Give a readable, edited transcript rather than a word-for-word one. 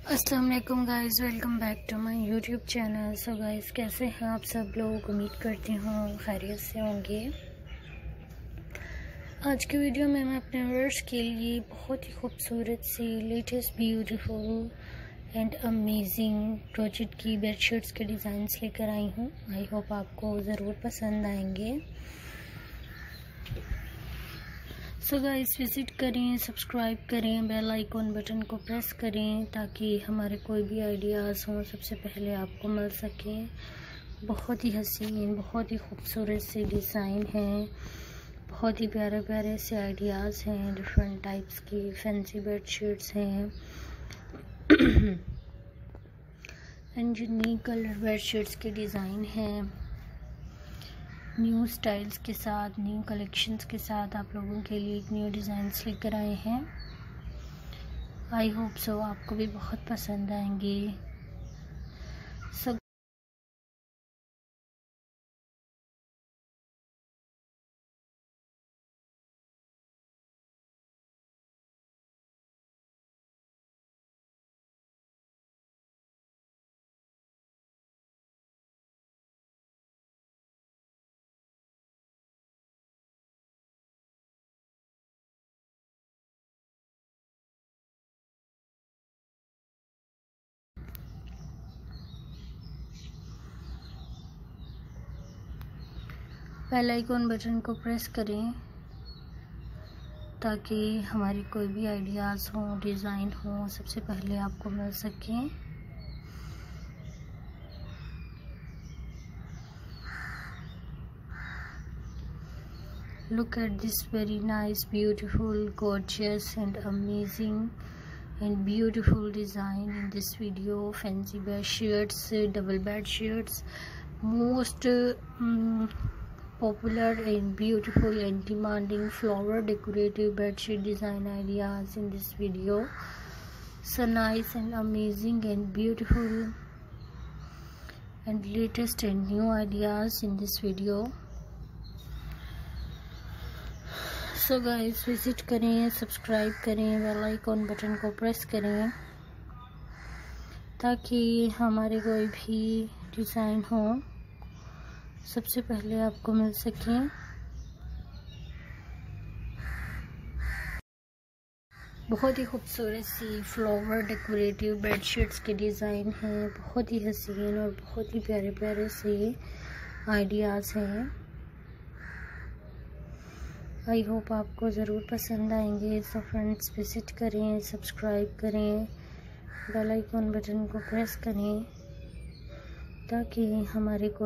अस्सलाम वालेकुम guys, welcome back to my YouTube channel. So guys, कैसे हैं आप सब लोग? उम्मीद करती हूँ खैरियत से होंगे। आज की वीडियो में मैं अपने व्यूअर्स के लिए बहुत ही खूबसूरत सी latest beautiful and amazing crochet की बेडशीट्स के डिज़ाइंस लेकर आई हूँ। आई होप आपको ज़रूर पसंद आएंगे। सो गाइस, विज़िट करें, सब्सक्राइब करें, बेल आइकॉन बटन को प्रेस करें ताकि हमारे कोई भी आइडियाज़ हों सबसे पहले आपको मिल सके। बहुत ही हसीन, बहुत ही खूबसूरत से डिज़ाइन हैं, बहुत ही प्यारे प्यारे से आइडियाज़ हैं, डिफरेंट टाइप्स की फैंसी बेडशीट्स हैं एंड यूनिक कलर बेडशीट्स के डिज़ाइन हैं। न्यू स्टाइल्स के साथ, न्यू कलेक्शंस के साथ आप लोगों के लिए एक न्यू डिज़ाइंस लेकर आए हैं। आई होप सो आपको भी बहुत पसंद आएंगे। सो बेल आइकॉन बटन को प्रेस करें ताकि हमारी कोई भी आइडियाज़ हो, डिज़ाइन हो, सबसे पहले आपको मिल सकें। Look at this very nice, beautiful, gorgeous and amazing and beautiful design in this video. Fancy bed sheets, double bed sheets, most popular and beautiful and demanding flower decorative bedsheet design ideas in this video. So nice and amazing and beautiful and latest and new ideas in this video. So guys, visit करें, subscribe करें, bell icon button को press करें ताकि हमारे कोई भी design हो सबसे पहले आपको मिल सके। बहुत ही खूबसूरत सी फ्लावर डेकोरेटिव बेडशीट्स के डिज़ाइन हैं, बहुत ही हसीन और बहुत ही प्यारे प्यारे से आइडियाज़ हैं। आई होप आपको ज़रूर पसंद आएंगे। सो फ्रेंड्स, विज़िट करें, सब्सक्राइब करें, बेल आइकॉन बटन को प्रेस करें ताकि हमारे को